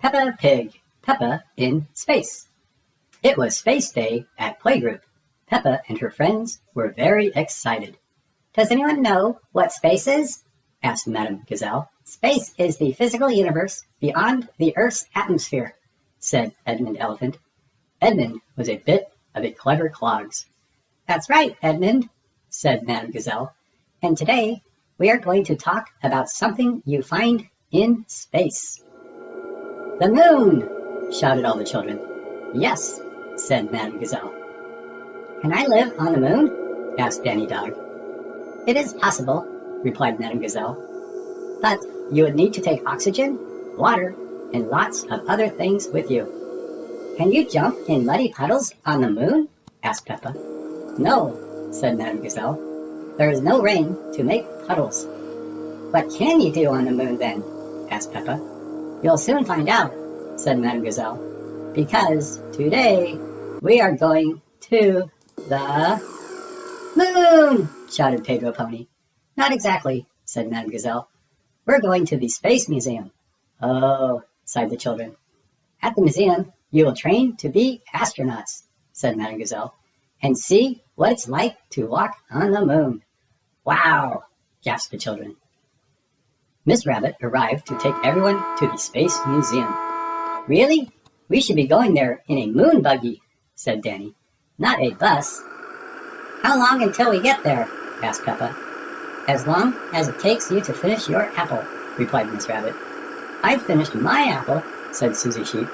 Peppa Pig, Peppa in Space. It was Space Day at Playgroup. Peppa and her friends were very excited. Does anyone know what space is? Asked Madame Gazelle. Space is the physical universe beyond the Earth's atmosphere, said Edmund Elephant. Edmund was a bit of a clever clogs. That's right, Edmund, said Madame Gazelle. And today we are going to talk about something you find in space. The moon! Shouted all the children. Yes, said Madame Gazelle. Can I live on the moon? Asked Danny Dog. It is possible, replied Madame Gazelle. But you would need to take oxygen, water, and lots of other things with you. Can you jump in muddy puddles on the moon? Asked Peppa. No, said Madame Gazelle. There is no rain to make puddles. What can you do on the moon then? Asked Peppa. You'll soon find out, said Madame Gazelle. Because today we are going to the moon, shouted Pedro Pony. Not exactly, said Madame Gazelle. We're going to the Space Museum. Oh, sighed the children. At the museum, you will train to be astronauts, said Madame Gazelle, and see what it's like to walk on the moon. Wow, gasped the children. Miss Rabbit arrived to take everyone to the Space Museum. Really? We should be going there in a moon buggy, said Danny. Not a bus. How long until we get there? Asked Peppa. As long as it takes you to finish your apple, replied Miss Rabbit. I've finished my apple, said Susie Sheep.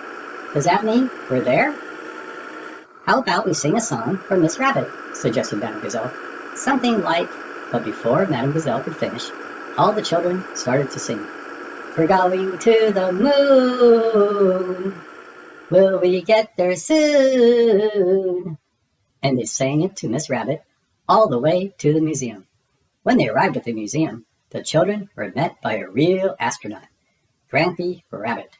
Does that mean we're there? How about we sing a song for Miss Rabbit, suggested Madame Gazelle. Something like... But before Madame Gazelle could finish, all the children started to sing. We're going to the moon. Will we get there soon? And they sang it to Miss Rabbit all the way to the museum. When they arrived at the museum, the children were met by a real astronaut, Grampy Rabbit.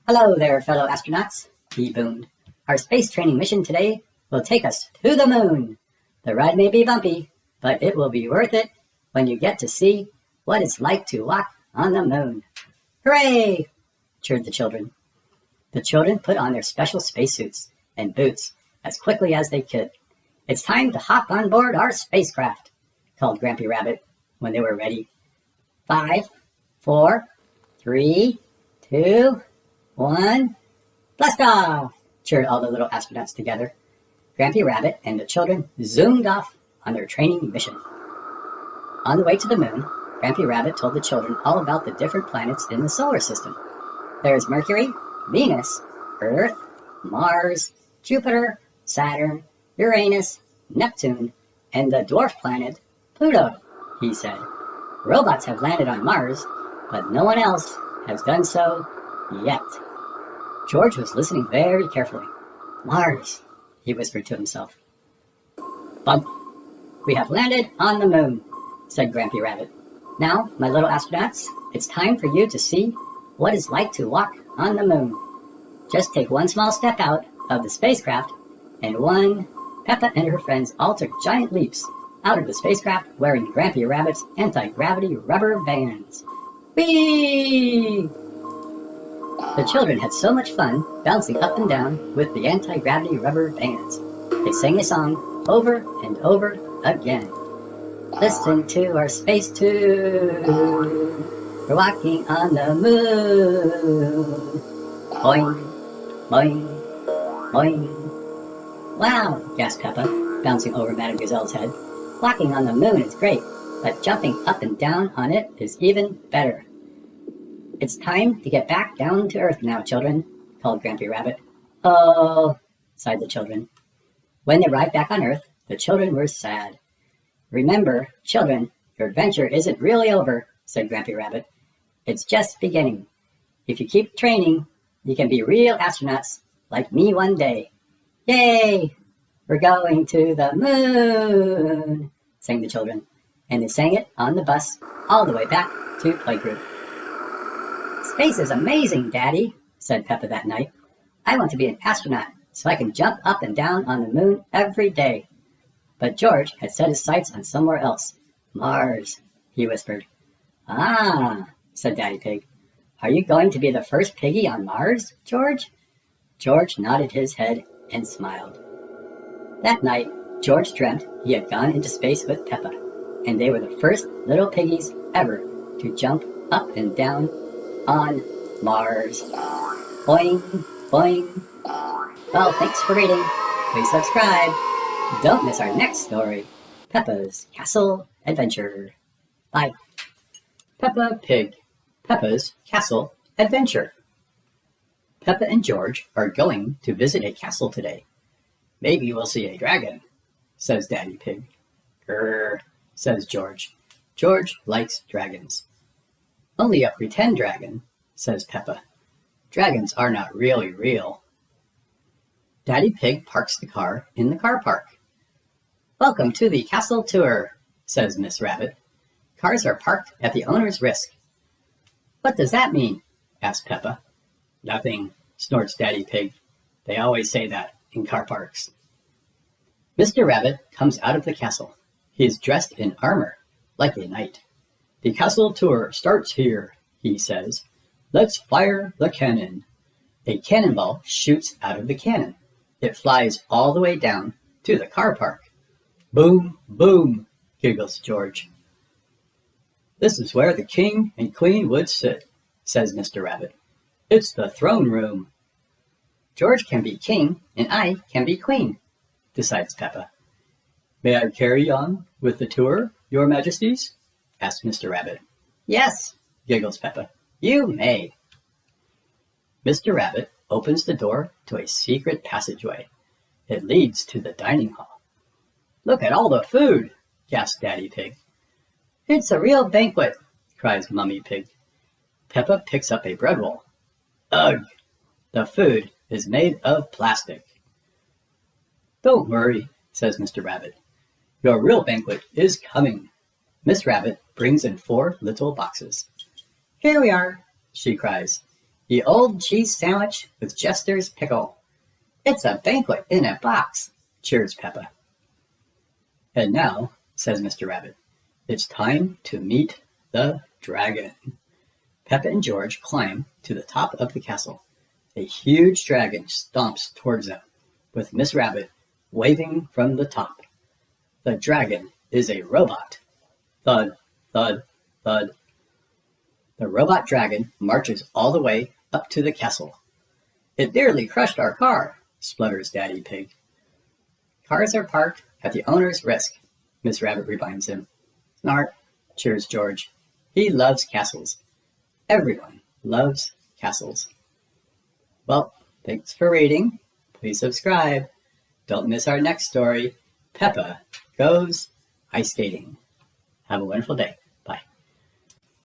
Hello there, fellow astronauts, he boomed. Our space training mission today will take us to the moon. The ride may be bumpy, but it will be worth it when you get to see what it's like to walk on the moon. Hooray! Cheered the children. The children put on their special spacesuits and boots as quickly as they could. It's time to hop on board our spacecraft, called Grampy Rabbit when they were ready. 5, 4, 3, 2, 1, blast off! Cheered all the little astronauts together. Grampy Rabbit and the children zoomed off on their training mission. On the way to the moon, Grampy Rabbit told the children all about the different planets in the solar system. There's Mercury, Venus, Earth, Mars, Jupiter, Saturn, Uranus, Neptune, and the dwarf planet, Pluto, he said. Robots have landed on Mars, but no one else has done so yet. George was listening very carefully. Mars, he whispered to himself. Bump! We have landed on the moon, said Grampy Rabbit. Now, my little astronauts, it's time for you to see what it's like to walk on the moon. Just take one small step out of the spacecraft, and Peppa and her friends all took giant leaps out of the spacecraft wearing Grampy Rabbit's anti-gravity rubber bands. Whee! The children had so much fun bouncing up and down with the anti-gravity rubber bands. They sang a song over and over again. Listen to our space tune. We're walking on the moon. Boing, boing, boing. Wow, gasped Peppa, bouncing over Madame Gazelle's head. Walking on the moon is great, but jumping up and down on it is even better. It's time to get back down to Earth now, children, called Grampy Rabbit. Oh, sighed the children. When they arrived back on Earth, the children were sad. Remember, children, your adventure isn't really over, said Grampy Rabbit. It's just beginning. If you keep training, you can be real astronauts like me one day. Yay! We're going to the moon, sang the children, and they sang it on the bus all the way back to Playgroup. Space is amazing, Daddy, said Peppa that night. I want to be an astronaut so I can jump up and down on the moon every day. But George had set his sights on somewhere else. Mars, he whispered. Ah, said Daddy Pig. Are you going to be the first piggy on Mars, George? George nodded his head and smiled. That night, George dreamt he had gone into space with Peppa, and they were the first little piggies ever to jump up and down on Mars. Boing, boing. Well, thanks for reading. Please subscribe. Don't miss our next story, Peppa's Castle Adventure. Bye. Peppa Pig, Peppa's Castle Adventure. Peppa and George are going to visit a castle today. Maybe we'll see a dragon, says Daddy Pig. Grrr, says George. George likes dragons. Only a pretend dragon, says Peppa. Dragons are not really real. Daddy Pig parks the car in the car park. Welcome to the castle tour, says Miss Rabbit. Cars are parked at the owner's risk. What does that mean? Asks Peppa. Nothing, snorts Daddy Pig. They always say that in car parks. Mr. Rabbit comes out of the castle. He is dressed in armor, like a knight. The castle tour starts here, he says. Let's fire the cannon. A cannonball shoots out of the cannon. It flies all the way down to the car park. Boom, boom, giggles George. This is where the king and queen would sit, says Mr. Rabbit. It's the throne room. George can be king and I can be queen, decides Peppa. May I carry on with the tour, your majesties? Asks Mr. Rabbit. Yes, giggles Peppa. You may. Mr. Rabbit opens the door to a secret passageway. It leads to the dining hall. Look at all the food, gasps Daddy Pig. It's a real banquet, cries Mummy Pig. Peppa picks up a bread roll. Ugh, the food is made of plastic. Don't worry, says Mr. Rabbit. Your real banquet is coming. Miss Rabbit brings in 4 little boxes. Here we are, she cries. The old cheese sandwich with Jester's pickle. It's a banquet in a box, cheers Peppa. And now, says Mr. Rabbit, it's time to meet the dragon. Peppa and George climb to the top of the castle. A huge dragon stomps towards them, with Miss Rabbit waving from the top. The dragon is a robot. Thud, thud, thud. The robot dragon marches all the way up to the castle. It nearly crushed our car, splutters Daddy Pig. Cars are parked at the owner's risk, Miss Rabbit reminds him. Snart, cheers George. He loves castles. Everyone loves castles. Well, thanks for reading. Please subscribe. Don't miss our next story, Peppa Goes Ice Skating. Have a wonderful day.